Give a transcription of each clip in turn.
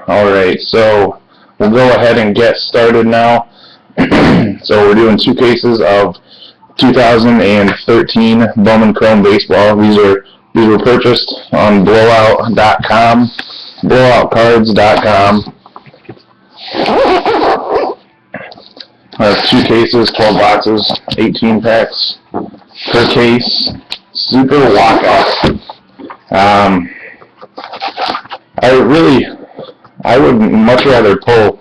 Alright, so we'll go ahead and get started now. So we're doing two cases of 2013 Bowman Chrome baseball. These were purchased on blowout.com, blowoutcards.com. I have two cases, 12 boxes, 18 packs per case. Super walkout. I would much rather pull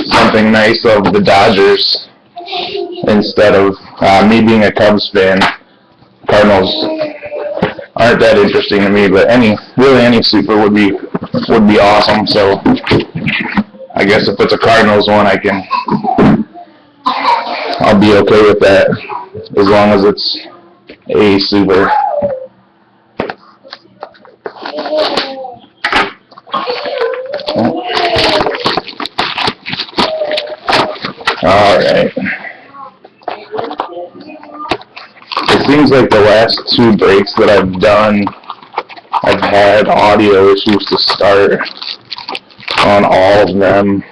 something nice of the Dodgers instead of me being a Cubs fan. Cardinals aren't that interesting to me, but any super would be awesome. So I guess if it's a Cardinals one, I'll be okay with that as long as it's a super. Alright. It seems like the last two breaks that I've done, I've had audio issues to start on all of them.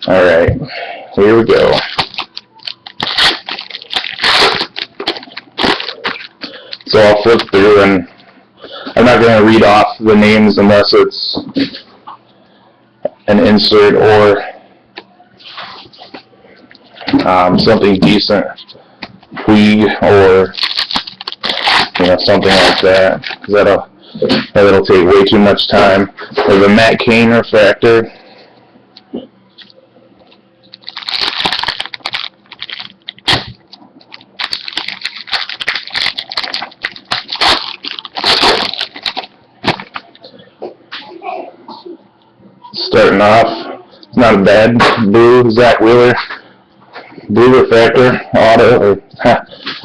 Alright, here we go. So I'll flip through, and I'm not going to read off the names unless it's an insert or something decent, Puig or something like that, because that'll take way too much time. There's a Matt Cain refractor. Starting off, it's not a bad blue Zach Wheeler, blue refractor auto, or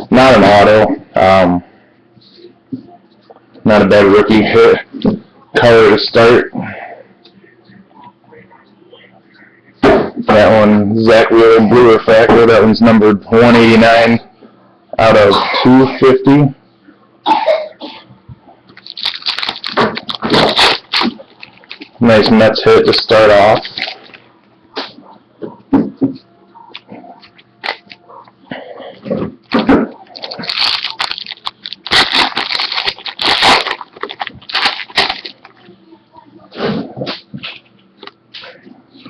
not an auto, not a bad rookie hit color to start. That one, Zach Wheeler, blue refractor, that one's numbered 189 out of 250. Nice Mets hit to start off.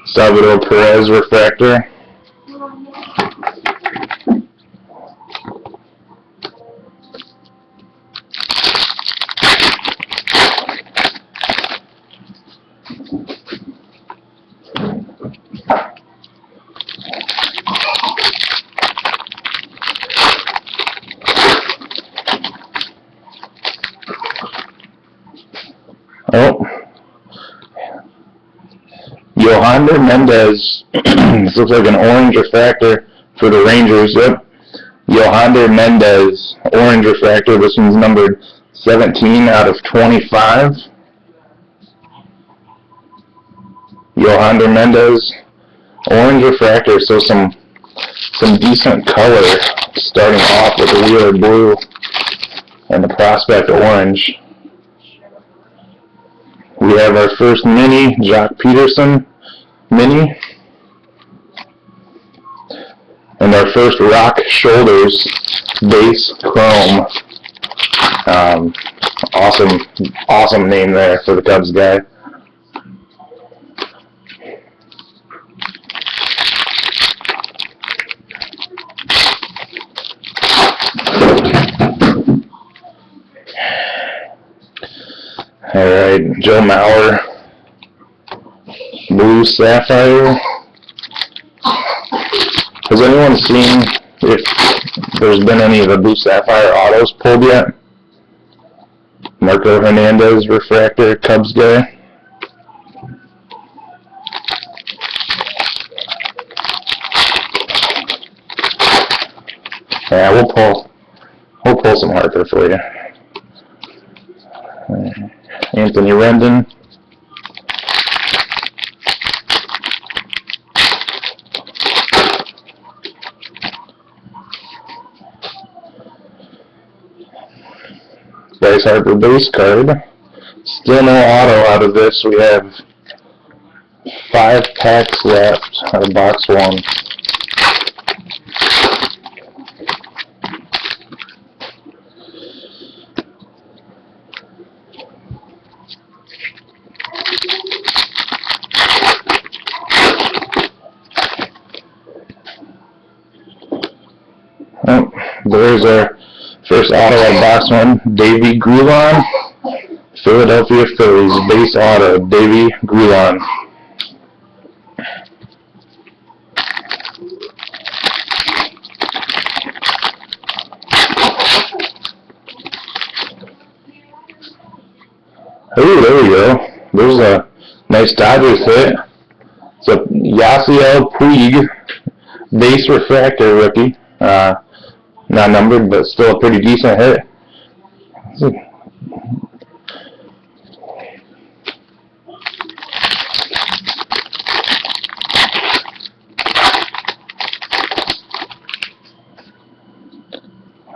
Salvador Perez refractor. Oh, Yohander Mendez. This looks like an orange refractor for the Rangers. Yep. Yohander Mendez, orange refractor. This one's numbered 17 out of 25. Yohander Mendez, orange refractor. So some decent color starting off with the Wheeler blue and the Prospect orange. We have our first mini, Jock Peterson mini. And our first Rock Shoulders base chrome. Awesome name there for the Cubs guy. Alright, Joe Mauer, Blue Sapphire. Has anyone seen if there's been any of the Blue Sapphire autos pulled yet? Marco Hernandez refractor, Cubs guy. Yeah, we'll pull some Harper for you. Anthony Rendon. Bryce Harper base card. Still no auto out of this. We have 5 packs left out of box 1. Oh, there's our first auto out of box 1. Davey Grulon, Philadelphia Phillies base auto. Davey Grulon. Oh, there we go. There's a nice Dodgers hit. It's a Yasiel Puig base refractor rookie. Not numbered, but still a pretty decent hit.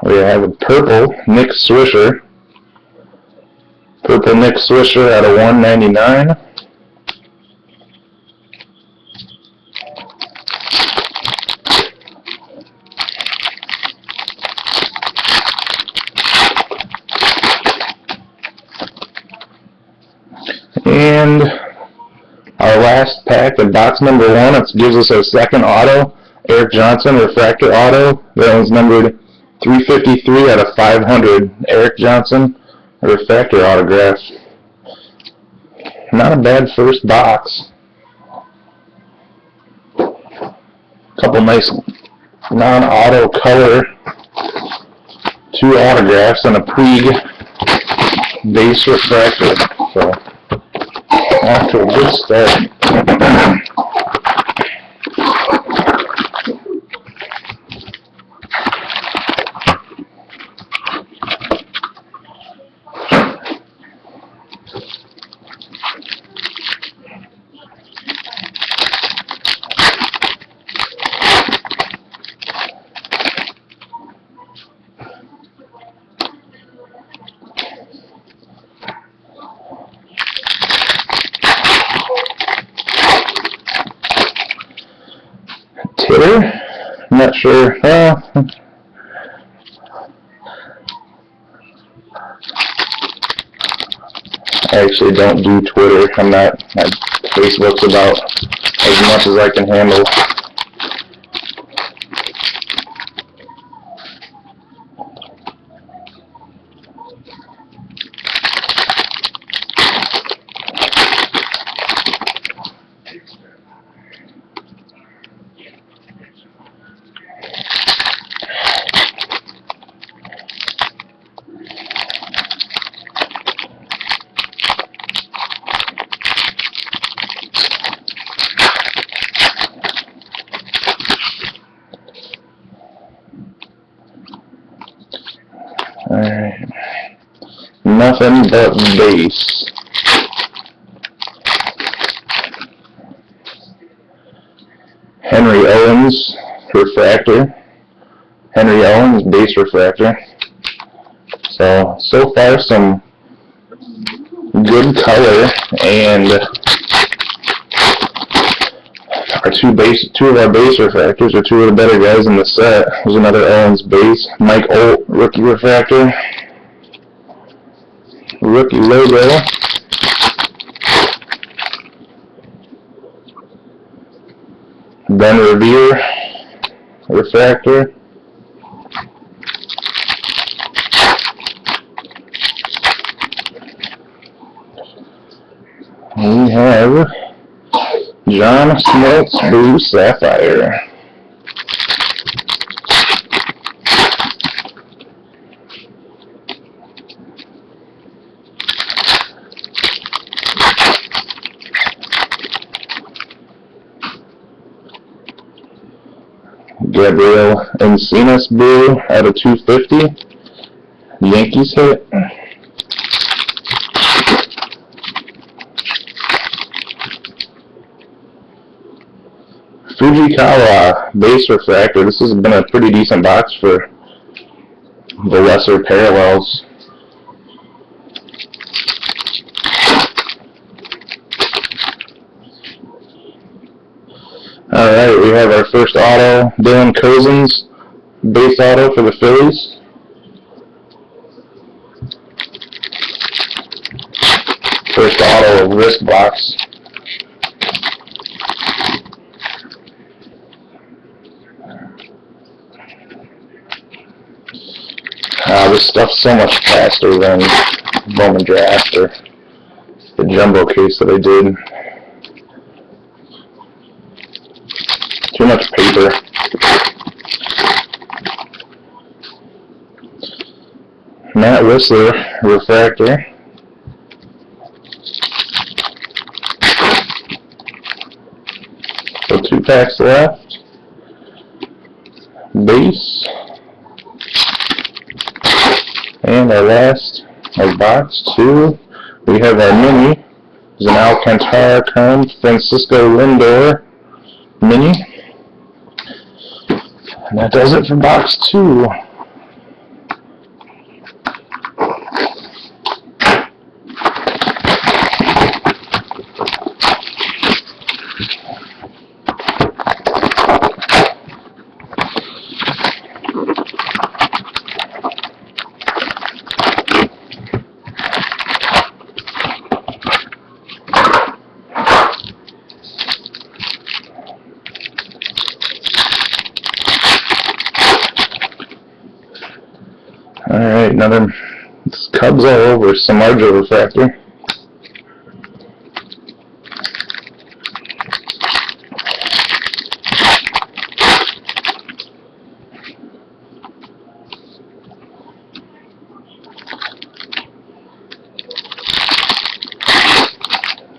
We have a purple Nick Swisher. Purple Nick Swisher out of 199. And our last pack of box number 1, it gives us our second auto, Eric Johnson refractor auto. That one's numbered 353 out of 500. Eric Johnson refractor autograph. Not a bad first box. Couple nice non-auto color 2 autographs and a Puig base refractor. So off to a good start. Twitter? I'm not sure. I actually don't do Twitter. Facebook's about as much as I can handle. Alright. Nothing but base. Henry Owens refractor. Henry Owens base refractor. So far some good color, and our two of our base refractors are 2 of the better guys in the set. There's another Owens base. Mike Olt rookie refractor. Rookie logo. Ben Revere refractor. We have John Smoltz Blue Sapphire. Gabriel Encinas Blue out of 250. Yankees hit. Fujikawa base refractor. This has been a pretty decent box for the lesser parallels. have our first auto, Dylan Cozens, base auto for the Phillies. First auto of Risk Box. This stuff's so much faster than Bowman Draft or the jumbo case that I did. Too much paper. Matt Whistler, refractor. So 2 packs left. Base. And our last of box 2, we have our mini. It's an Alcantara Chrome Francisco Lindor mini. And that does it for box 2. Alright, another Cubs all over, Samardzija refractor.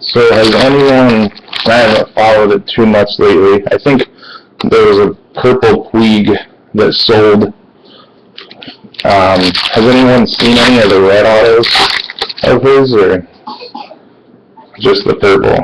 So has anyone, I haven't followed it too much lately, I think there was a purple Puig that sold. Has anyone seen any of the red autos of his, or just the purple?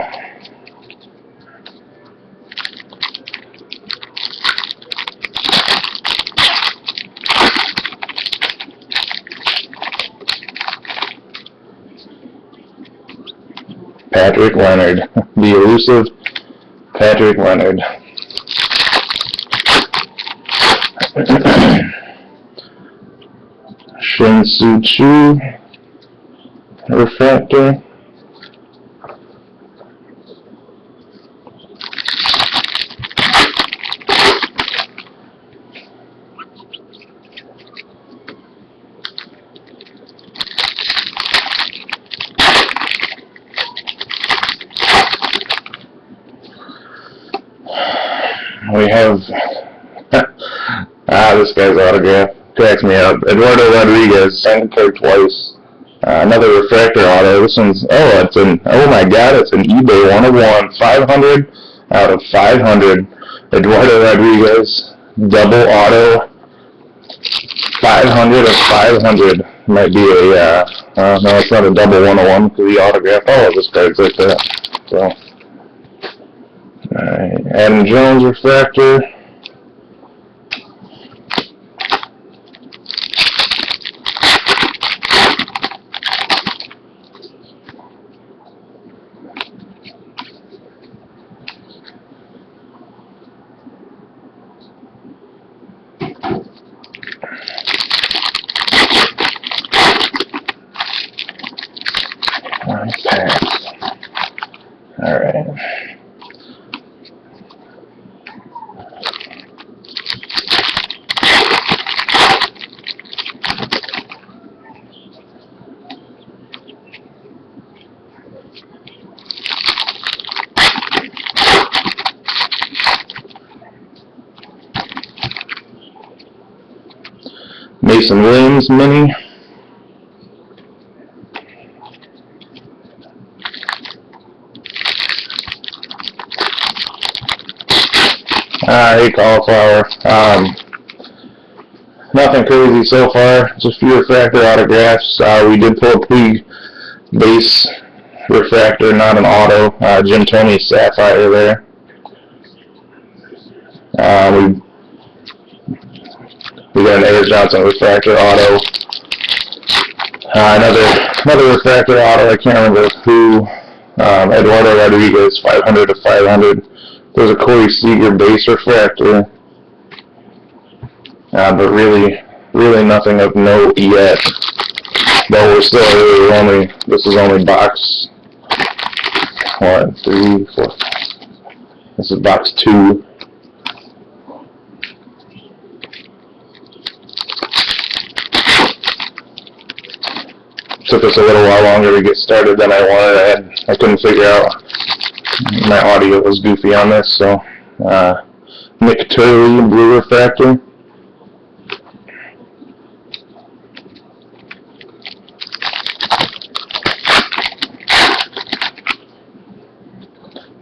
Patrick Leonard, the elusive Patrick Leonard. Shin-Soo Choo, refractor. We have, this guy's autograph. Cracks me up. Eduardo Rodriguez, signed the card twice. Another refractor auto. This one's, oh my god, it's an eBay 101. 500 out of 500. Eduardo Rodriguez, double auto. 500 of 500. Might be a, no, it's not a double 101 because the autograph all of his cards like that. So, alright, Adam Jones, refractor. Alright. Mason Williams mini. Hey, Cauliflower. Nothing crazy so far. Just a few refractor autographs. We did pull a Puig base refractor, not an auto. Jim Thome Sapphire there. We got an Ayers Johnson refractor auto. Another refractor auto. I can't remember who. Eduardo Rodriguez, 500 to 500. There's a Corey Seager base refractor, but really nothing of note yet. But we're still early. This is only box 1, 3, 4. This is box 2. Took us a little while longer to get started than I wanted. I couldn't figure out. My audio was goofy on this, so Nick Turley blue refractor.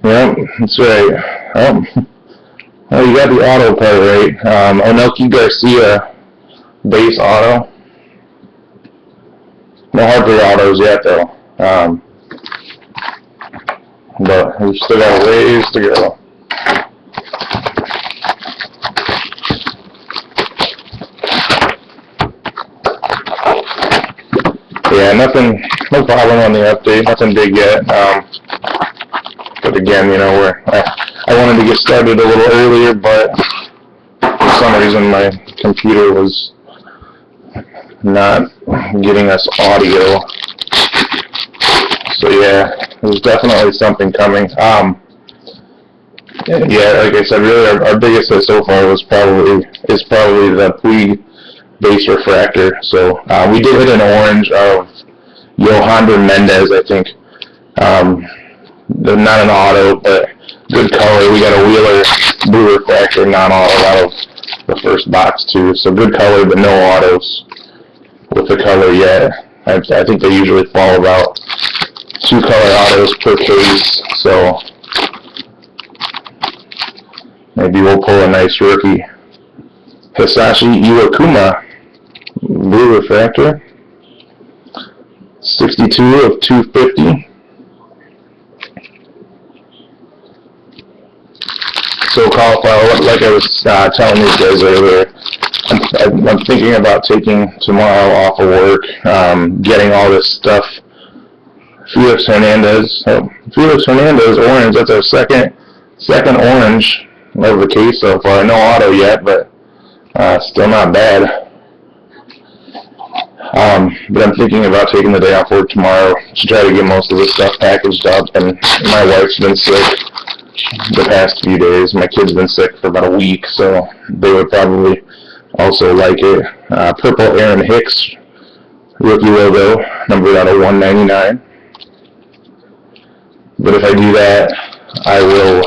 Yep, that's right. Oh, you got the auto part right. Onelki Garcia base auto. No Harper autos yet though. But we still got a ways to go. Yeah, no problem on the update, nothing big yet. But again, you know, I wanted to get started a little earlier, but for some reason my computer was not getting us audio. So yeah, there's definitely something coming. Yeah, like I said, really our biggest hit so far is probably the Puig base refractor. So we did hit an orange of Yohander Mendez, I think. Not an auto, but good color. We got a Wheeler blue refractor non-auto out of the first box too. So good color, but no autos with the color yet. I think they usually fall about 2 color autos per case, so maybe we'll pull a nice rookie. Hisashi Iwakuma, blue refractor, 62 of 250. So cauliflower, like I was telling you guys earlier, I'm thinking about taking tomorrow off of work, getting all this stuff. Felix Hernandez orange. That's our second orange of the case so far. No auto yet, but still not bad. But I'm thinking about taking the day off work tomorrow to try to get most of this stuff packaged up. And my wife's been sick the past few days. My kid's been sick for about a week, so they would probably also like it. Purple Aaron Hicks rookie logo, numbered out of 199. But if I do that, I will,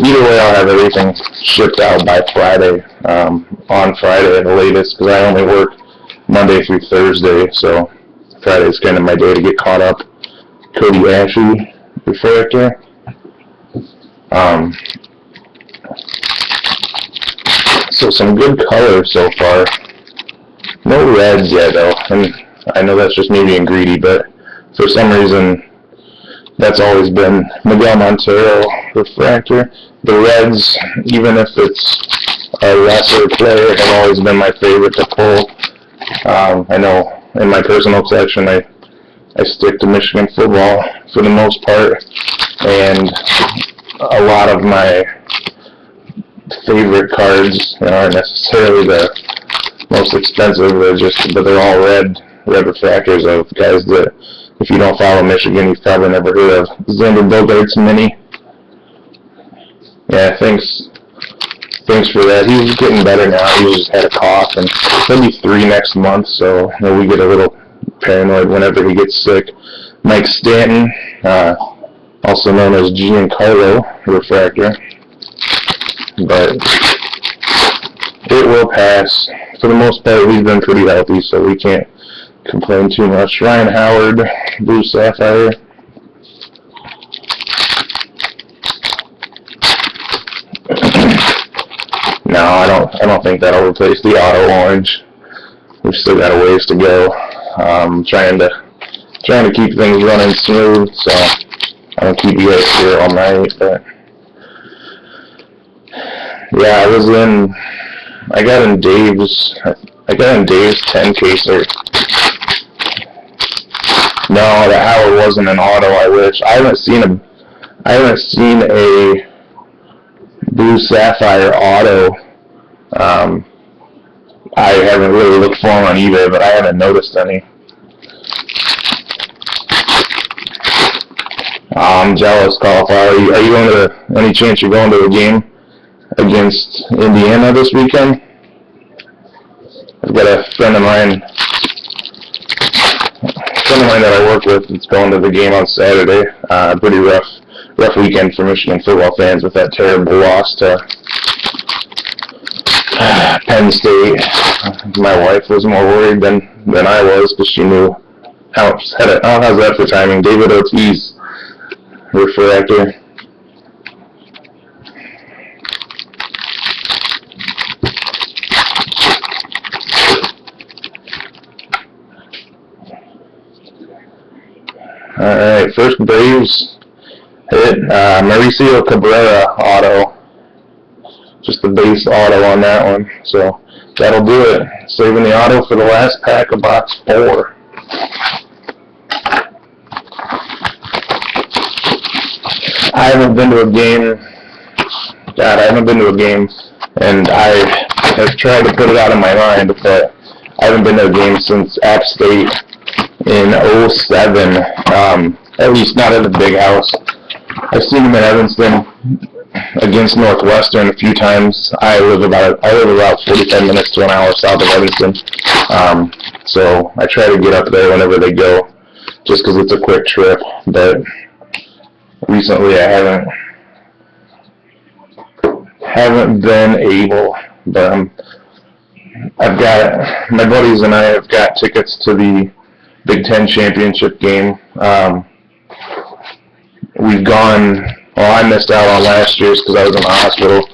either way I'll have everything shipped out by Friday, on Friday at the latest, because I only work Monday through Thursday, so Friday's kind of my day to get caught up. Cody Ashley refractor. So some good color so far. No reds yet though, and I know that's just me being greedy, but for some reason that's always been Miguel Montero refractor. The reds, even if it's a lesser player, have always been my favorite to pull. I know in my personal collection I stick to Michigan football for the most part, and a lot of my favorite cards aren't necessarily the most expensive, but they're all red refractors of guys that, if you don't follow Michigan, you've probably never heard of. Xander Bogaerts mini. Yeah, thanks for that. He's getting better now. He just had a cough, and he'll be 3 next month, so we get a little paranoid whenever he gets sick. Mike Stanton, also known as Giancarlo refractor, but it will pass. For the most part, we've been pretty healthy, so we can't complain too much. Ryan Howard, blue sapphire. No, I don't think that'll replace the auto orange. We've still got a ways to go. Trying to keep things running smooth, so I don't keep you guys here all night. But yeah, I got in Dave's 10 caser. No, the Howard wasn't an auto. I wish. I haven't seen I haven't seen a Blue Sapphire auto. I haven't really looked for them on eBay, but I haven't noticed any. I'm jealous, Cauliflower. Are you going to, any chance you're going to a game against Indiana this weekend? I've got a friend of mine that I work with that's going to the game on Saturday. Pretty rough weekend for Michigan football fans with that terrible loss to Penn State. My wife was more worried than I was because she knew how's that for timing? David Ortiz, refractor. All right, first Braves hit Mauricio Cabrera auto. Just the base auto on that one. So that'll do it. Saving the auto for the last pack of box 4. I haven't been to a game. And I have tried to put it out of my mind, but I haven't been to a game since App State in 2007. At least not at the big house. I've seen him in Evanston against Northwestern a few times. I live about 45 minutes to an hour south of Evanston. So I try to get up there whenever they go, just because it's a quick trip. But recently I haven't been able. But my buddies and I have got tickets to the Big Ten championship game. We've gone. Well, I missed out on last year's because I was in the hospital,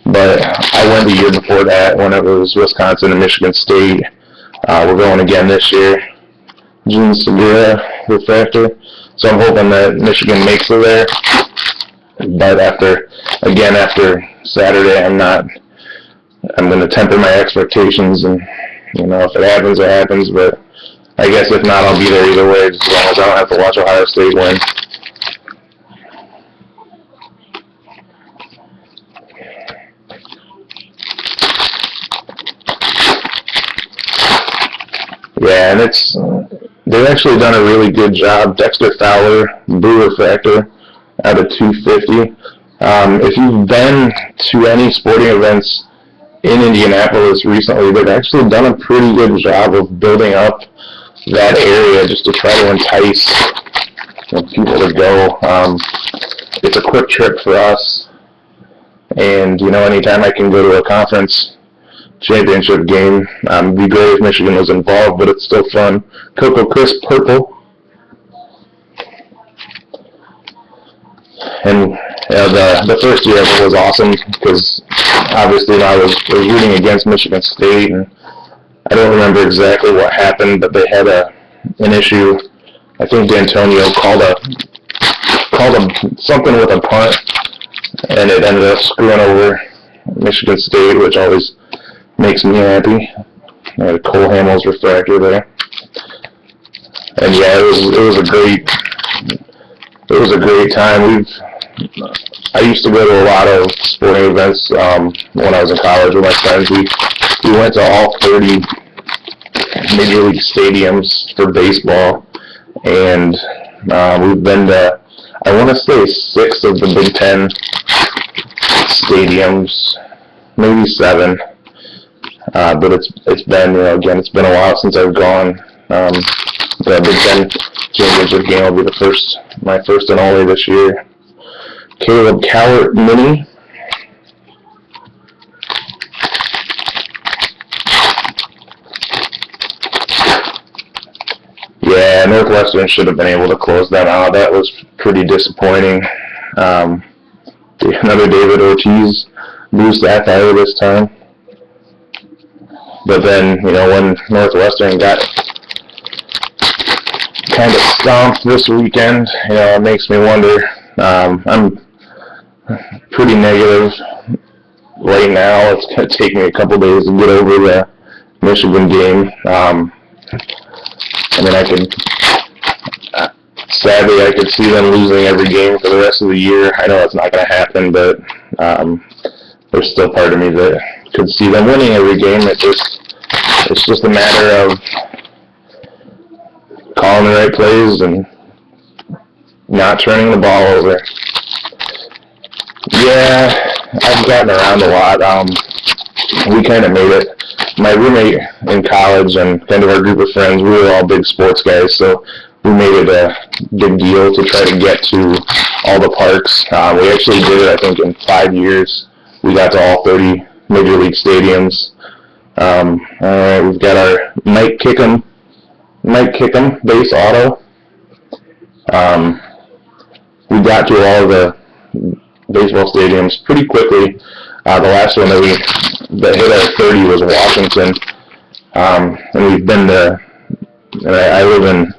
but I went the year before that whenever it was Wisconsin and Michigan State. We're going again this year. Gene Segura, refractor. So I'm hoping that Michigan makes it there. But after Saturday, I'm going to temper my expectations, and if it happens, it happens. But I guess if not, I'll be there either way, as long as I don't have to watch Ohio State win. Yeah, and they've actually done a really good job. Dexter Fowler, blue refractor, out of 250. If you've been to any sporting events in Indianapolis recently, they've actually done a pretty good job of building up that area just to try to entice people to go. It's a quick trip for us, and anytime I can go to a conference championship game, it'd be great if Michigan was involved, but it's still fun. Cocoa Crisp Purple. And the first year of it was awesome because obviously I was rooting against Michigan State, and I don't remember exactly what happened, but they had an issue. I think D'Antonio called something with a punt, and it ended up screwing over Michigan State, which always makes me happy. Cole Hamels refractor there, and yeah, it was a great time. I used to go to a lot of sporting events when I was in college with my friends. We went to all 30 Major League stadiums for baseball, and we've been to, I want to say, 6 of the Big Ten stadiums, maybe 7. But it's been, it's been a while since I've gone. The Big Ten championship game will be my first and only this year. Caleb Cowart Mini. Yeah, Northwestern should have been able to close that out. That was pretty disappointing. Another David Ortiz Blue Sapphire this time. But then, when Northwestern got kind of stomped this weekend, it makes me wonder. I'm pretty negative right now. It's going to take me a couple days to get over the Michigan game. I could sadly, I could see them losing every game for the rest of the year. I know that's not going to happen, but there's still part of me that could see them winning every game. It's just a matter of calling the right plays and not turning the ball over. Yeah, I've gotten around a lot. We kind of made it. My roommate in college and kind of our group of friends, we were all big sports guys, so we made it a big deal to try to get to all the parks. We actually did it, I think, in 5 years. We got to all 30 Major League stadiums. All right, we've got our Mike Kickham base auto. We got to all the baseball stadiums pretty quickly. The last one that hit our 30 was Washington, and we've been to. I live in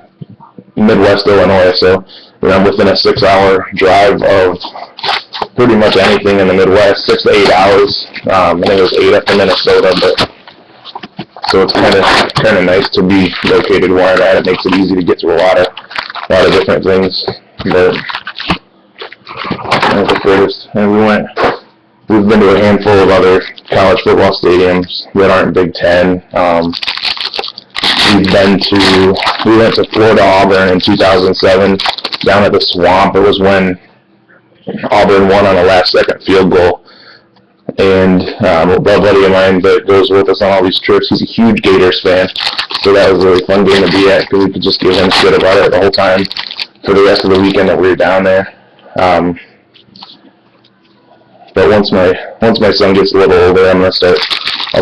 Midwest Illinois, so I'm within a 6-hour drive of pretty much anything in the Midwest, 6 to 8 hours. I think it was 8 up in Minnesota, but so it's kind of nice to be located where I'm at. It makes it easy to get to a lot of different things. But the furthest, and we've been to a handful of other college football stadiums that aren't Big Ten. We went to Florida Auburn in 2007 down at the Swamp. It was when Auburn won on a last-second field goal. And a buddy of mine that goes with us on all these trips, he's a huge Gators fan. So that was a really fun game to be at because we could just give him shit about it the whole time for the rest of the weekend that we were down there. But once my son gets a little older, I'll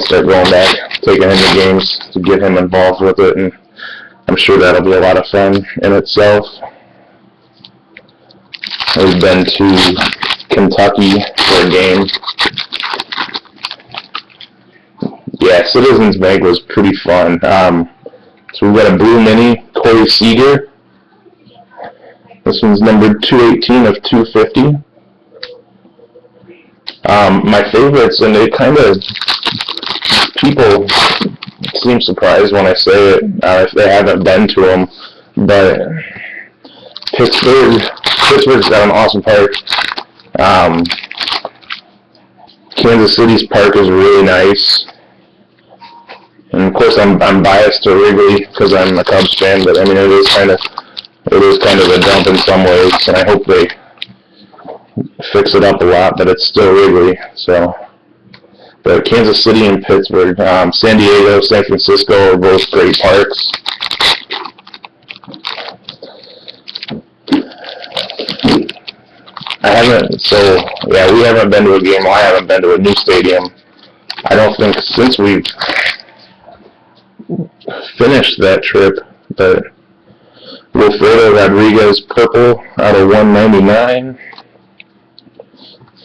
start going back, taking him to games to get him involved with it, and I'm sure that'll be a lot of fun in itself. We've been to Kentucky for a game. Yeah, Citizens Bank was pretty fun. So we've got a blue mini, Corey Seager. This one's numbered 218 of 250. My favorites, and they kind of, people seem surprised when I say it if they haven't been to them, but Pittsburgh's got an awesome park. Kansas City's park is really nice. And of course I'm biased to Wrigley because I'm a Cubs fan, but I mean it is kind of a dump in some ways, and I hope they fix it up a lot, but it's still Wrigley. So, but Kansas City and Pittsburgh, San Diego, San Francisco are both great parks. We haven't been to a game. Well, I haven't been to a new stadium. I don't think since we've finished that trip, but Wilfredo Rodriguez purple out of 199.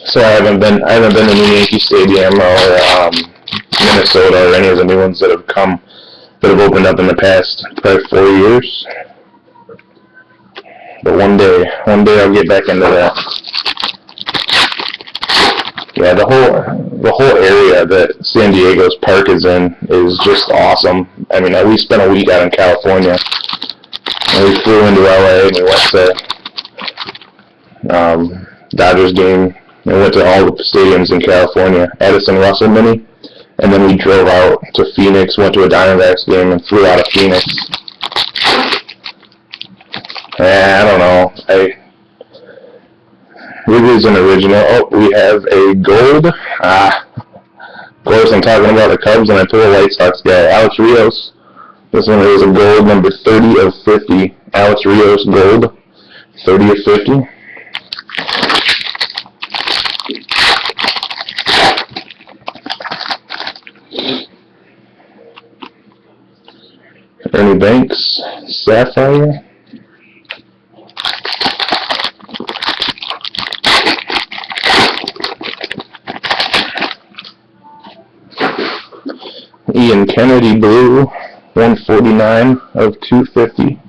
So I haven't been to New Yankee Stadium or Minnesota or any of the new ones that have opened up in the past probably 4 years. But one day I'll get back into that. Yeah, the whole area that San Diego's park is in is just awesome. I mean, we spent a week out in California, and we flew into LA and we went to Dodgers game. We went to all the stadiums in California, Addison Russell Mini, and then we drove out to Phoenix, went to a Diamondbacks game, and flew out of Phoenix. I don't know. Wrigley's an original. Oh, we have a gold. Of course, I'm talking about the Cubs, and I pull a White Sox guy, Alex Rios. This one is a gold, number 30 of 50. Alex Rios gold, 30 of 50. Ernie Banks, Sapphire. Ian Kennedy blue, 149 of 250.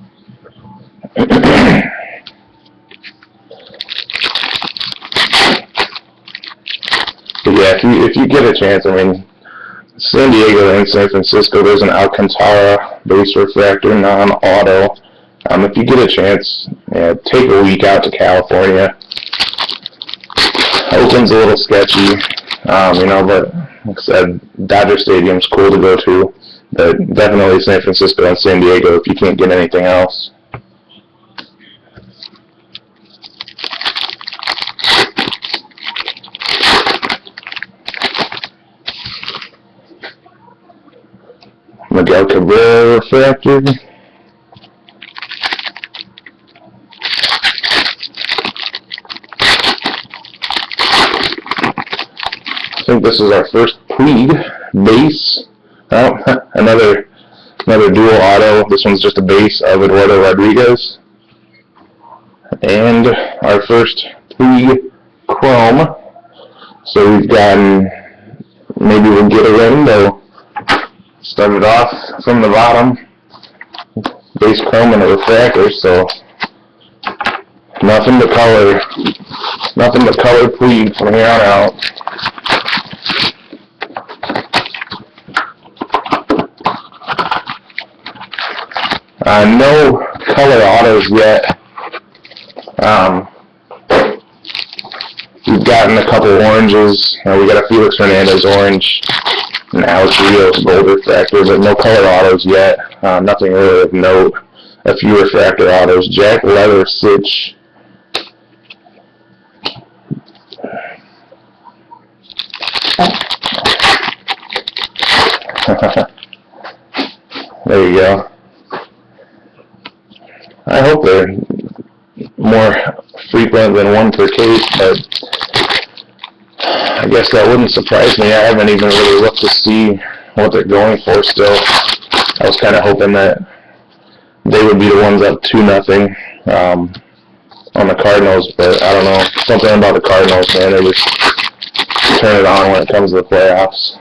But yeah, if you get a chance, I mean, San Diego and San Francisco, there's an Alcantara base refractor non-auto If you get a chance, take a week out to California. Oakland's a little sketchy, but like I said, Dodger Stadium's cool to go to, but definitely San Francisco and San Diego if you can't get anything else. Miguel Cabrera refractor. I think this is our first Puig base. Oh, another dual auto. This one's just a base of Eduardo Rodriguez. And our first Puig chrome. So we've gotten, maybe we'll get a rainbow. Started off from the bottom, base chrome and a refractor, so nothing but color Puig from here on out. No color autos yet. We've gotten a couple oranges. We got a Felix Hernandez orange, an Alex Rios gold refractor, but no color autos yet. Nothing really of note. A few refractor autos. Jack Leather Sitch. There you go. I hope they're more frequent than one per case, but I guess that wouldn't surprise me. I haven't even really looked to see what they're going for still. I was kind of hoping that they would be the ones up 2-0 on the Cardinals, but I don't know. Something about the Cardinals, man. They just turn it on when it comes to the playoffs.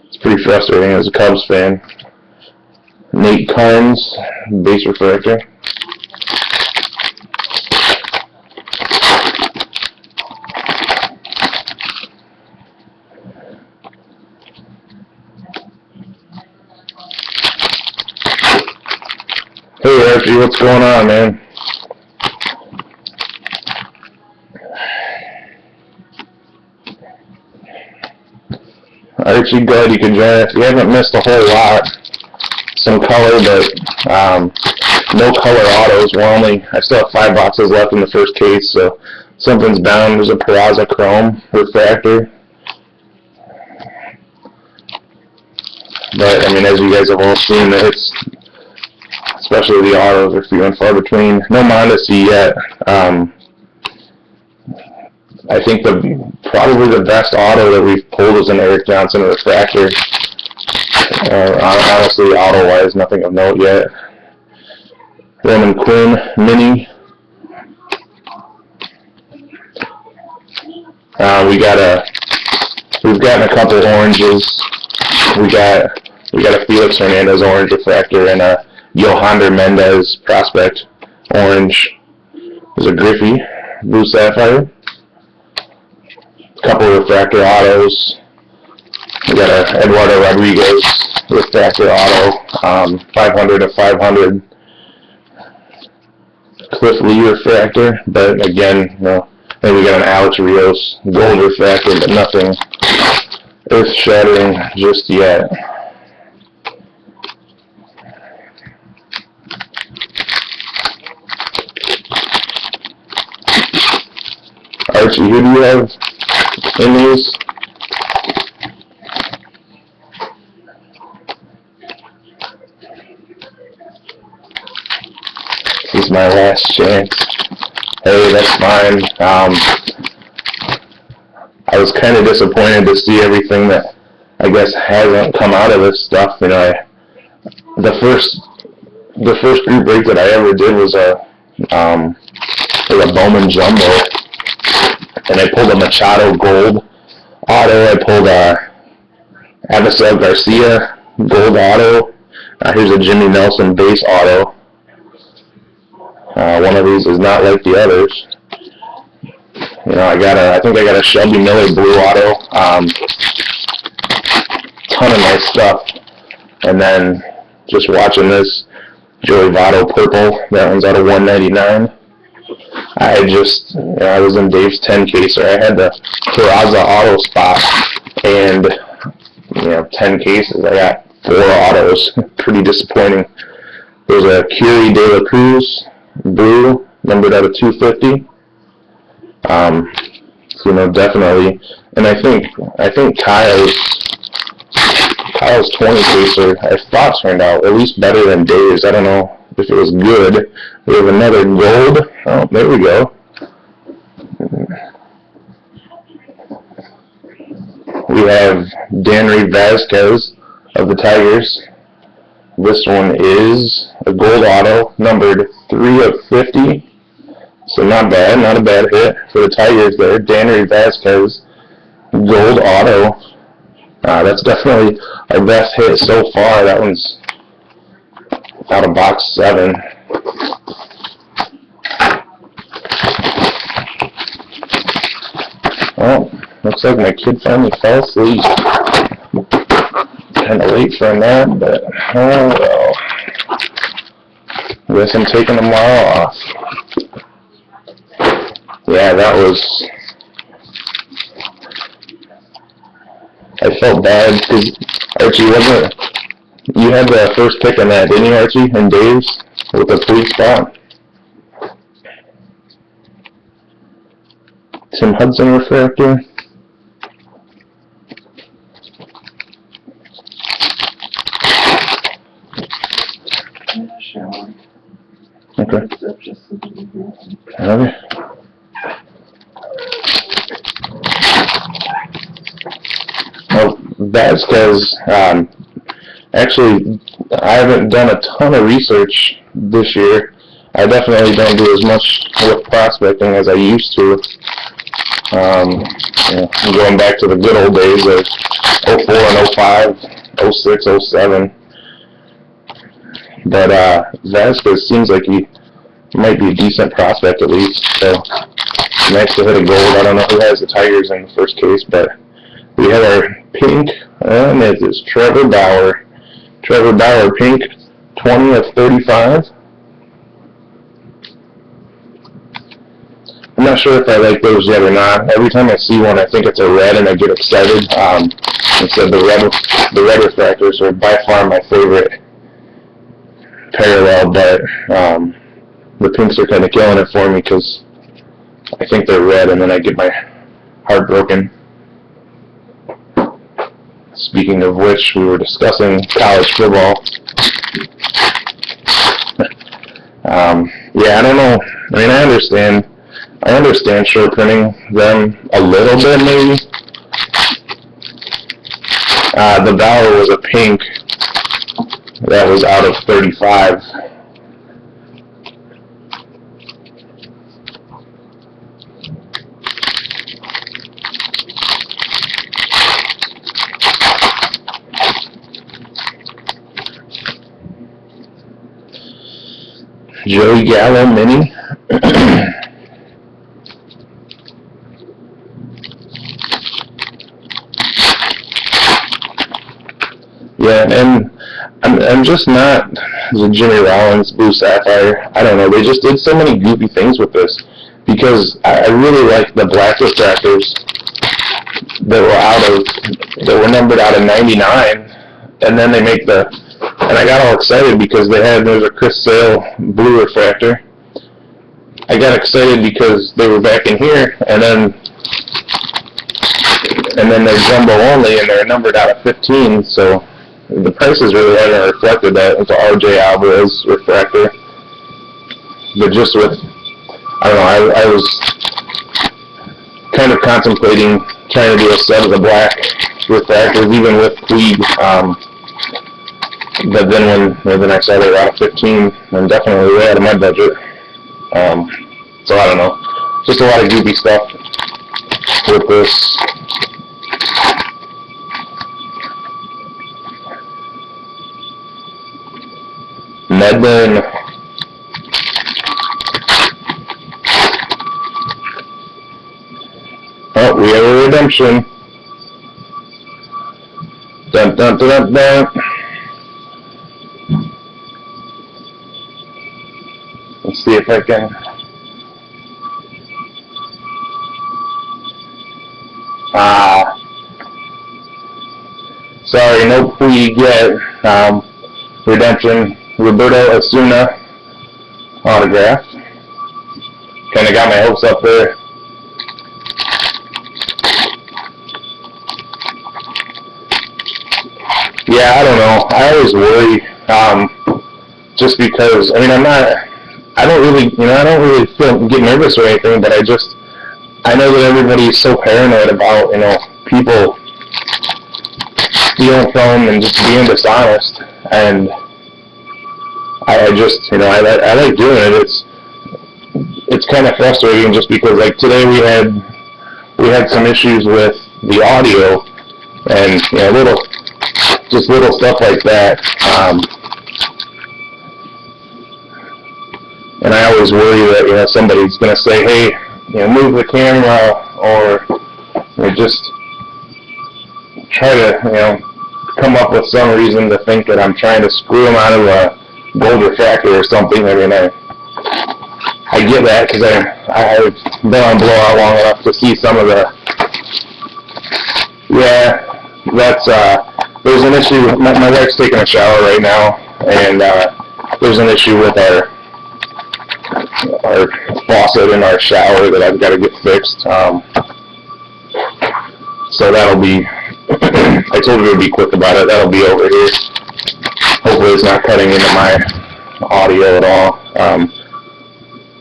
It's pretty frustrating as a Cubs fan. Nate Carnes, base refractor. Hey Archie, what's going on, man? Archie, glad you could join us. We haven't missed a whole lot. Some color, but no color autos. I still have 5 boxes left in the first case, so something's bound. There's a Peraza Chrome refractor. But, as you guys have all seen, the hits, especially the autos, are few and far between. No Mondesi yet. I think probably the best auto that we've pulled is an Eric Johnson refractor. Honestly, auto-wise, nothing of note yet. Roman Quinn Mini. We've gotten a couple oranges. We got a Felix Hernandez orange refractor and a Yohander Mendez prospect orange. There's a Griffey blue sapphire. A couple refractor autos. We got a Eduardo Rodriguez refractor auto, 500 of 500. Cliff Lee refractor, but again, then we got an Alex Rios gold refractor, but nothing earth-shattering just yet. Archie, who do you have in these? This is my last chance. Hey, that's fine. I was kind of disappointed to see everything that I guess hasn't come out of this stuff. The first group break that I ever did was a Bowman Jumbo, and I pulled a Machado Gold auto. I pulled a Avisel Garcia Gold auto. Here's a Jimmy Nelson base auto. One of these is not like the others. I think I got a Shelby Miller blue auto. Ton of nice stuff. And then just watching this Joey Votto purple. That one's out of 199. I was in Dave's 10-caser. I had the Peraza auto spot, and 10 cases. I got 4 autos. Pretty disappointing. There's a Curie De La Cruz blue, numbered out of 250. So definitely. And I think Kyle's 20 caser I thought turned out at least better than Dave's. I don't know if it was good. We have another gold. Oh, there we go. We have Danry Vasquez of the Tigers. This one is a gold auto, numbered 3 of 50. So not bad, not a bad hit for the Tigers there. Danry Vasquez, gold auto. That's definitely our best hit so far. That one's out of box 7. Oh, looks like my kid finally fell asleep. Kind of late for a nap, but oh well. Guess I'm taking tomorrow off. Yeah, that was. I felt bad because Archie wasn't. You had the first pick on that, didn't you, Archie? And Dave's with the free spot. Tim Hudson refractor. Okay. Okay. Well, Vasquez, actually, I haven't done a ton of research this year. I definitely don't do as much with prospecting as I used to. Going back to the good old days of 04 and 05, 06, 07. But Vasquez seems like he might be a decent prospect at least. So nice to hit a gold. I don't know who has the Tigers in the first case, but we have our pink, and it is Trevor Bauer. Trevor Bauer pink, 20 of 35. I'm not sure if I like those yet or not. Every time I see one, I think it's a red, and I get excited. Instead, the red refractors are by far my favorite parallel, but the pinks are kind of killing it for me because I think they're red, and then I get my heart broken. Speaking of which, we were discussing college football. Yeah, I don't know. I mean, I understand short printing them a little bit, maybe. The Bauer was a pink that was out of 35. Joey Gallo mini. Yeah, and I'm just not the Jimmy Rollins Blue Sapphire. I don't know. They just did so many goofy things with this because I really like the black refractors that were numbered out of 99, and then they make and I got all excited because there's a Chris Sale blue refractor. I got excited because they were back in here, and then they're jumbo only, and they're numbered out of 15, so the prices really haven't reflected that with the R.J. Alvarez refractor. But just with, I don't know, I was kind of contemplating trying to do a set of the black refractors, even with Puig. But then when I saw they were out of 15, I'm definitely way out of my budget. So I don't know. Just a lot of goofy stuff with this. Medlin. Oh, we have a redemption. Dun dun dun dun dun. see if I can. Sorry, nope, we get redemption, Roberto Osuna autograph. Kind of got my hopes up there. Yeah, I don't know. I always worry, just because, I mean, I don't really get nervous or anything, but I know that everybody's so paranoid about, people stealing from them and just being dishonest, and I just, I like doing it. It's kind of frustrating just because, like, today we had some issues with the audio, and, little stuff like that, and I always worry that, somebody's going to say, hey, move the camera, or just try to, come up with some reason to think that I'm trying to screw them out of a gold refractor or something. I mean, I get that because I've been on blowout long enough to see some of the, there's an issue. My wife's taking a shower right now, and there's an issue with our faucet in our shower that I've got to get fixed. So that'll be, I told her to be quick about it. That'll be over here. Hopefully it's not cutting into my audio at all.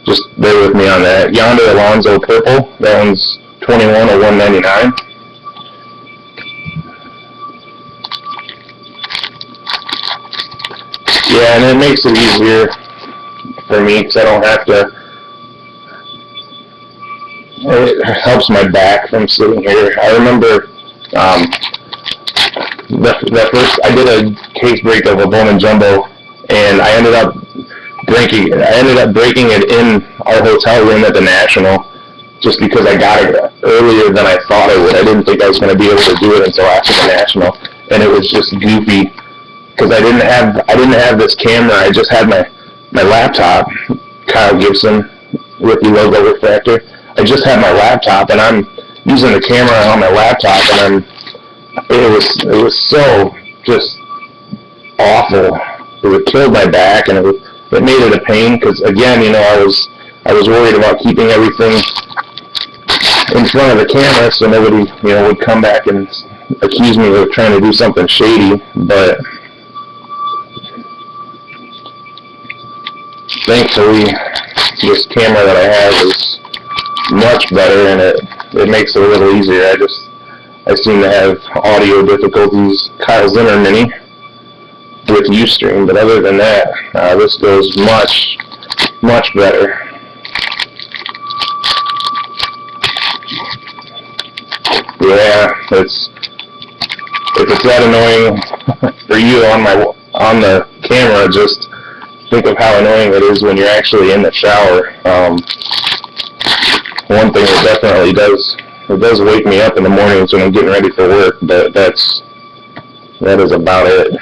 Just bear with me on that. Yonder Alonso purple, that one's 21 or 199. Yeah, and it makes it easier for me because I don't have to, it helps my back from sitting here. I remember the first, I did a case break of a Bowman Jumbo, and I ended up breaking it in our hotel room at the National, just because I got it earlier than I thought I would. I didn't think I was going to be able to do it until after the National, and it was just goofy because I didn't have this camera. I just had my laptop, Kyle Gibson with the logo refractor. I just had my laptop, and I'm using the camera on my laptop, and it was so just awful. It killed my back, and it made it a pain because, again, I was worried about keeping everything in front of the camera so nobody, would come back and accuse me of trying to do something shady. But thankfully, this camera that I have is much better, and it makes it a little easier. I seem to have audio difficulties. Kyle Zinner Mini with Ustream, but other than that, this goes much, much better. Yeah, if it's that annoying for you on the camera, just think of how annoying it is when you're actually in the shower. One thing it definitely does, it does wake me up in the mornings when I'm getting ready for work, but that is about it.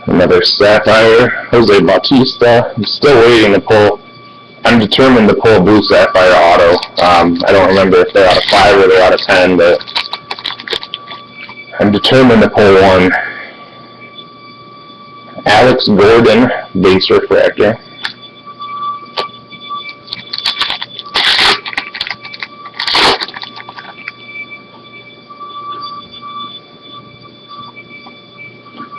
Another Sapphire, Jose Bautista. I'm still waiting to pull. I'm determined to pull a Blue Sapphire auto. I don't remember if they're out of 5 or they're out of 10, but I'm determined to pull one. Alex Gordon, base refractor.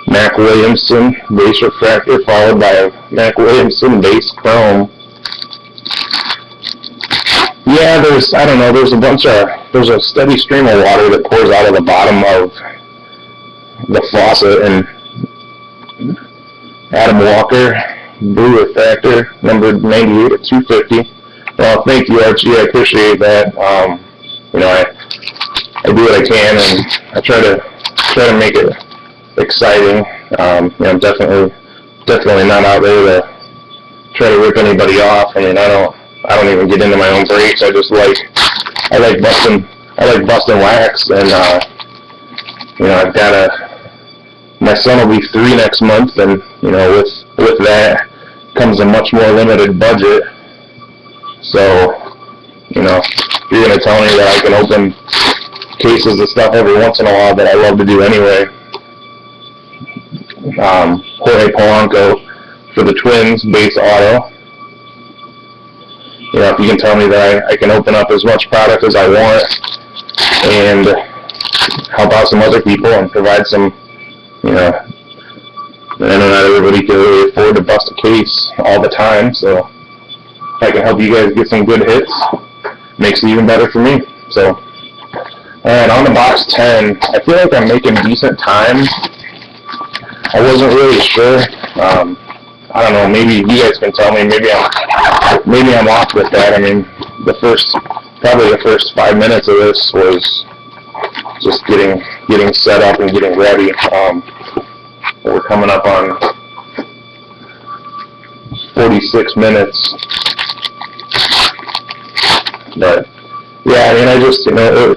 Mac Williamson, base refractor, followed by a Mac Williamson base chrome. Yeah, there's a steady stream of water that pours out of the bottom of the faucet, and Adam Walker, blue refractor, numbered 98 at 250. Well, thank you, Archie. I appreciate that. I do what I can, and I try to make it exciting. I'm definitely not out there to try to rip anybody off. I mean, I don't even get into my own breaks. I like busting wax, and you know, my son will be 3 next month, and you know, with that comes a much more limited budget. So, you know, you're gonna tell me that I can open cases of stuff every once in a while that I love to do anyway. Jorge Polanco for the Twins, base auto. You know, if you can tell me that I can open up as much product as I want and help out some other people and provide some, you know, I know not everybody can really afford to bust a case all the time, so if I can help you guys get some good hits, makes it even better for me. So, alright, on to box 10. I feel like I'm making decent time. I wasn't really sure. I don't know, maybe you guys can tell me, maybe I'm off with that. I mean, probably the first 5 minutes of this was just getting set up and getting ready. We're coming up on 46 minutes. But yeah, I mean, I just, you know,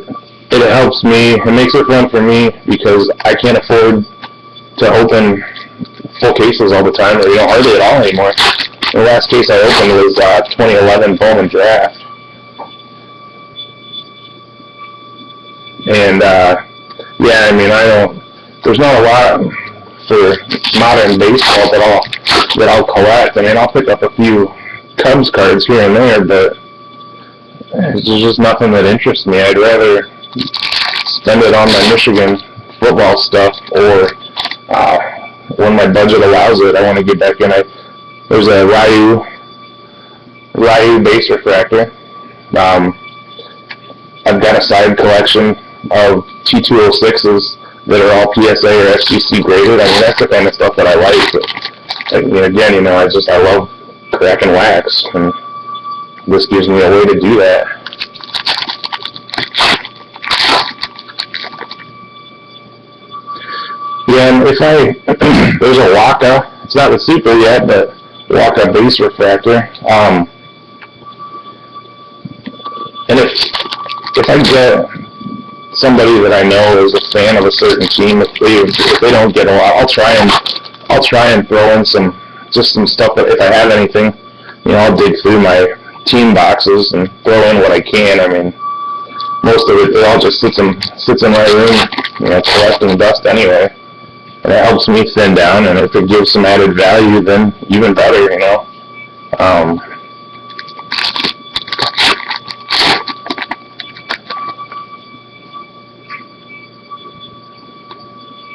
it helps me, it makes it fun for me because I can't afford to open full cases all the time, or, you know, hardly at all anymore. The last case I opened was 2011 Bowman Draft. And yeah, I mean, there's not a lot for modern baseball that I'll collect. I mean, I'll pick up a few Cubs cards here and there, but there's just nothing that interests me. I'd rather spend it on my Michigan football stuff, or when my budget allows it, I want to get back in. There's a Ryu base refractor. I've got a side collection of T206s that are all PSA or SGC graded. I mean, that's the kind of stuff that I like. But, again, you know, I love cracking wax, and this gives me a way to do that. Yeah, and there's a Waka, it's not the Super yet, but Waka base refractor. And if I get somebody that I know is a fan of a certain team, if they don't get a lot, I'll try and throw in some stuff that, if I have anything, you know, I'll dig through my team boxes and throw in what I can. I mean, most of it all just sits in my room, you know, collecting dust anyway. And it helps me thin down, and if it gives some added value, then even better, you know.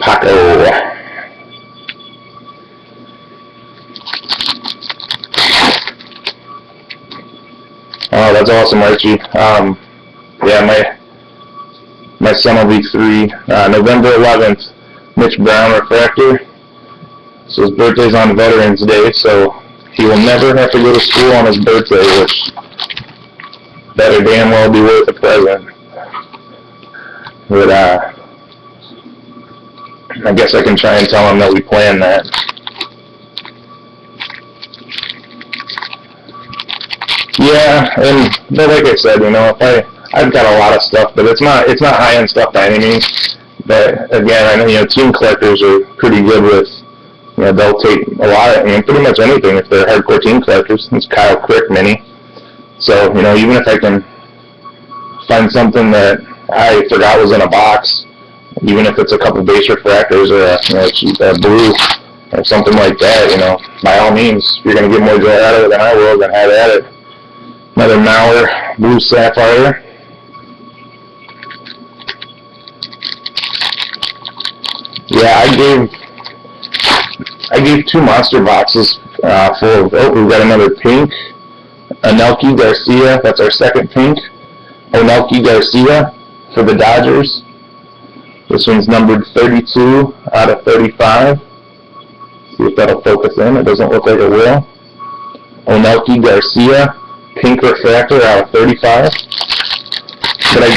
Paco. Oh, that's awesome, Archie. Yeah, my son will be 3, November 11th. Mitch Brown refractor. So his birthday's on Veterans Day, so he will never have to go to school on his birthday, which better damn well be worth a present. But I guess I can try and tell him that we planned that. Yeah, but like I said, you know, I've got a lot of stuff, but it's not high-end stuff by any means. But again, I know, you know, team collectors are pretty good with, you know, they'll take a lot of, I mean, pretty much anything if they're hardcore team collectors. It's Kyle Crick mini. So, you know, even if I can find something that I forgot was in a box, even if it's a couple base refractors or a blue or something like that, you know, by all means, if you're going to get more joy out of it than I will, then have at it. Another Mauer Blue Sapphire. Yeah, I gave 2 monster boxes full of, we've got another pink, Anelki Garcia, that's our second pink, Anelki Garcia for the Dodgers. This one's numbered 32 out of 35. See if that'll focus in, it doesn't look like it will. Anelki Garcia, pink refractor out of 35. But I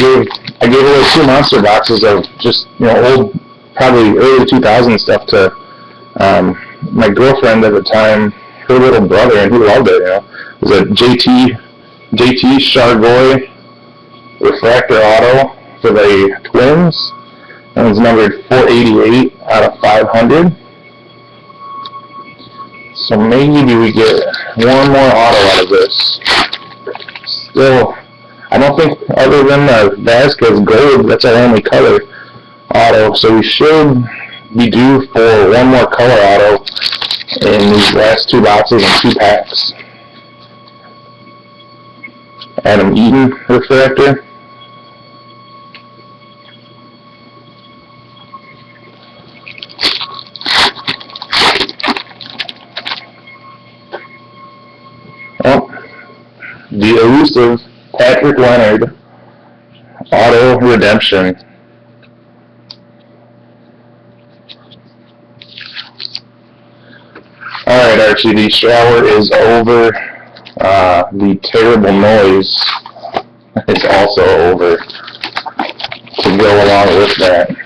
gave away 2 monster boxes of just, you know, old, probably early 2000 stuff to my girlfriend at the time. her little brother, and he loved it. It was a JT Chargois refractor auto for the Twins. And it was numbered 488 out of 500. So maybe we get one more auto out of this. Still, I don't think, other than the Vasquez gold, that's our only color auto. So we should be due for one more color auto in these last 2 boxes and 2 packs. Adam Eaton refractor. The elusive Patrick Leonard auto redemption. Alright, Archie, the shower is over. The terrible noise is also over to go along with that.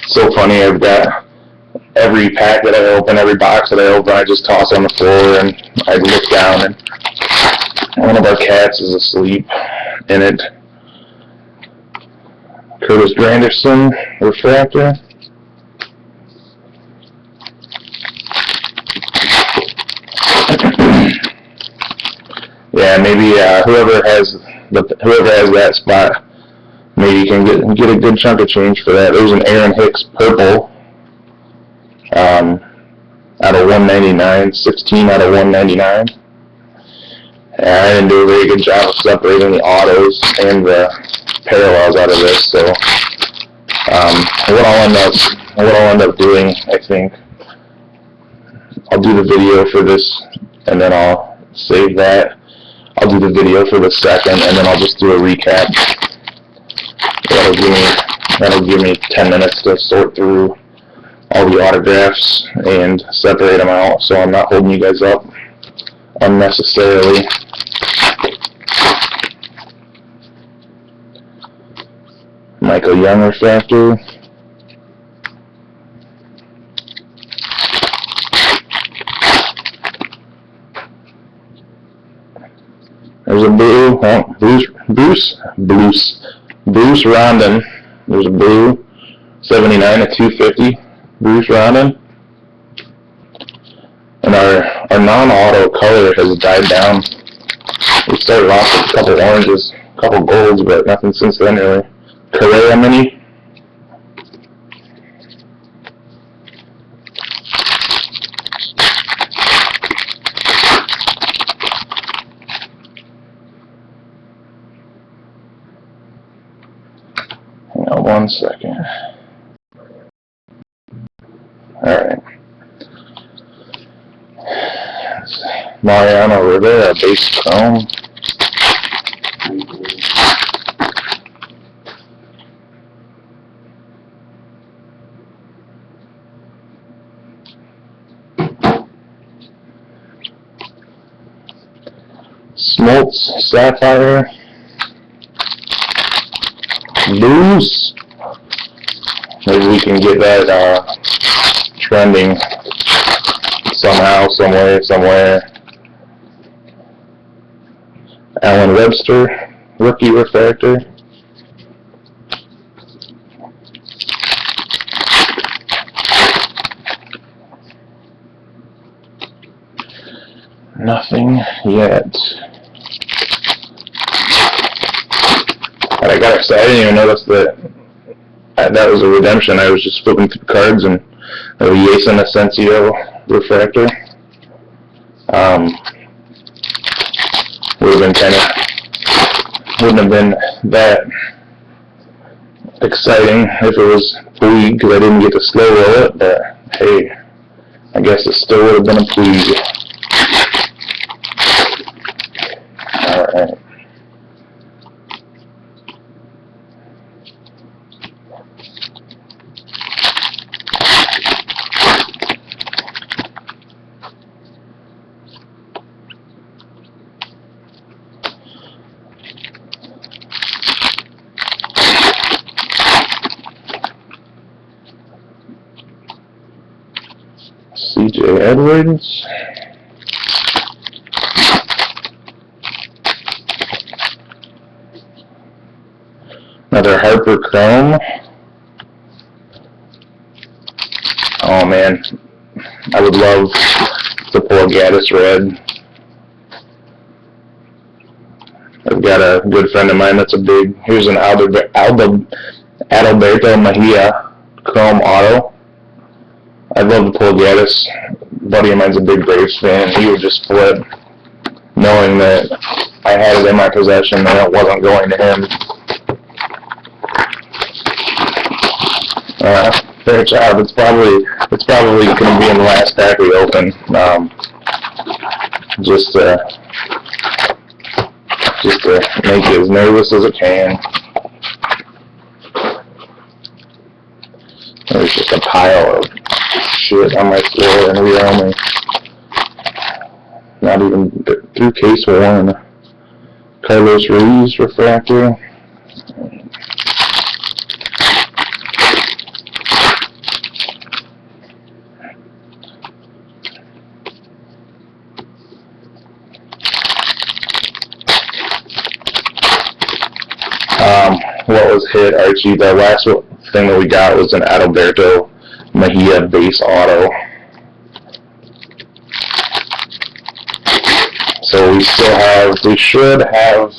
So funny, I've got every pack that I open, every box that I open, I just toss on the floor, and I look down, and one of our cats is asleep in it. Curtis Granderson refractor. Yeah, maybe whoever has that spot, maybe you can get a good chunk of change for that. There's an Aaron Hicks purple out of 199, 16 out of 199. And I didn't do a very good job of separating the autos and the parallels out of this. So what I'll end up doing, I think, I'll do the video for this, and then I'll save that. I'll do the video for the second, and then I'll just do a recap. That'll give me 10 minutes to sort through all the autographs and separate them out, so I'm not holding you guys up unnecessarily. Michael Young refractor. There's a blue, Bruce Rondon. There's a blue, 79 of 250, Bruce Rondon. And our non-auto color has died down. We started off with a couple oranges, a couple golds, but nothing since then really. Correa Mini. Hang on 1 second. Alright. Mariano Rivera, base chrome. Smoltz Sapphire. Blues. Maybe we can get that trending somehow, somewhere. Alan Webster, rookie refractor. Nothing yet. But I got excited. I didn't even notice that was a redemption. I was just flipping through cards, and a Jason Asensio refractor. Wouldn't have been that exciting if it was Puig, because I didn't get to slow roll it, but hey, I guess it still would have been a Puig. Alright. TJ Edwards. Another Harper Chrome. Oh man, I would love to pull a Gaddis Red. I've got a good friend of mine that's a big, here's an Adalberto Mejia Chrome Auto. I'd love to pull Gaddis. A buddy of mine's a big Braves fan. He would just flip, knowing that I had it in my possession and it wasn't going to him. Fair job. It's probably going to be in the last pack we open. Just to make you as nervous as it can. There's just a pile of shit on my floor, and we are only not even through case one. Carlos Ruiz refractor. What was hit, Archie? The last thing that we got was an Adalberto Mejia base auto. So we should have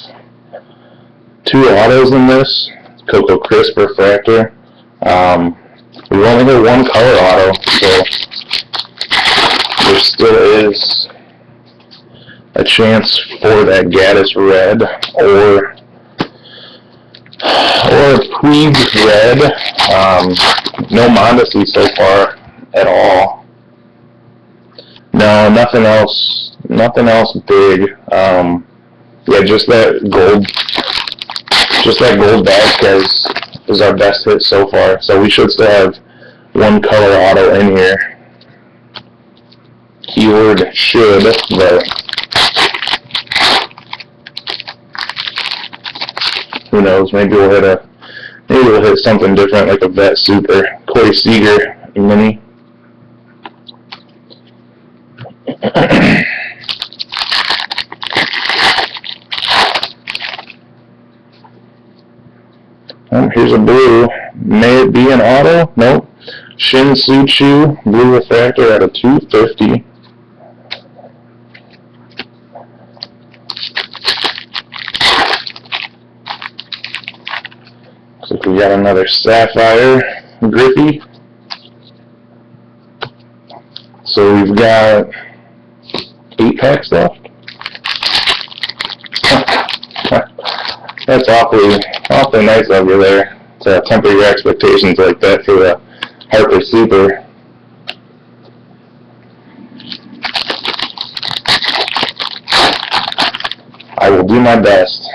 2 autos in this. Coco Crisp refractor. We only have 1 color auto, so there still is a chance for that Gaddis Red or Puig Red. No Mondesi so far at all. No, nothing else big. Yeah, just that gold Vasquez is our best hit so far. So we should still have 1 color auto in here. Keyword should, but who knows? Maybe we'll hit something different, like a Vet Super, Corey Seager mini. Here's a blue. May it be an auto? Nope. Shin Suchu, blue refractor at a 250. Looks like we got another Sapphire Griffey. So we've got 8 packs left. That's awfully nice of you there to temper your expectations like that for the Harper Super. I will do my best.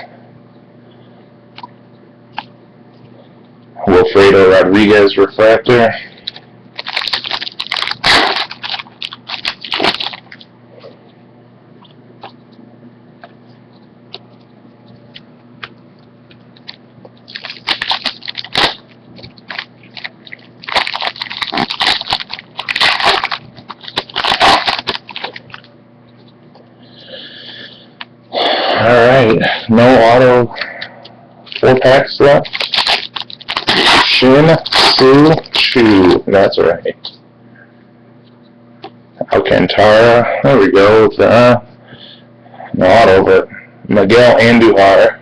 Wilfredo Rodriguez refractor. Alright, no auto, 4 packs left. Shin Su Chu, that's right. Alcantara, there we go. No auto, but Miguel Andujar,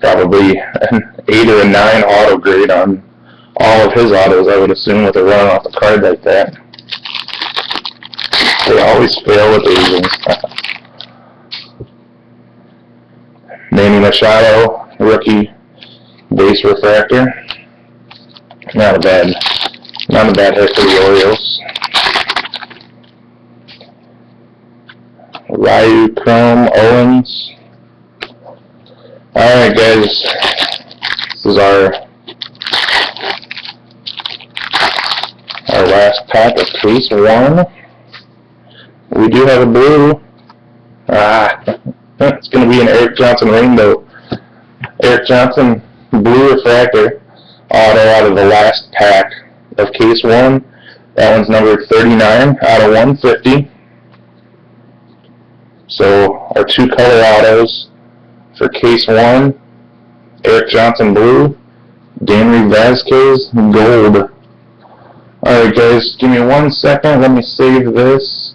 probably an 8 or a 9 auto grade on all of his autos, I would assume, with a run off the card like that. They always fail with Asians. Manny Machado, rookie base refractor. Not a bad hit for the Orioles. Ryu Chrome Owens. Alright guys, this is our last pack of case 1. We do have a blue. It's going to be an Eric Johnson rainbow. Eric Johnson blue refractor auto out of the last pack of case 1. That one's numbered 39 out of 150. So our two color autos for case 1, Eric Johnson blue, Danry Vasquez gold. Alright guys, give me 1 second, let me save this.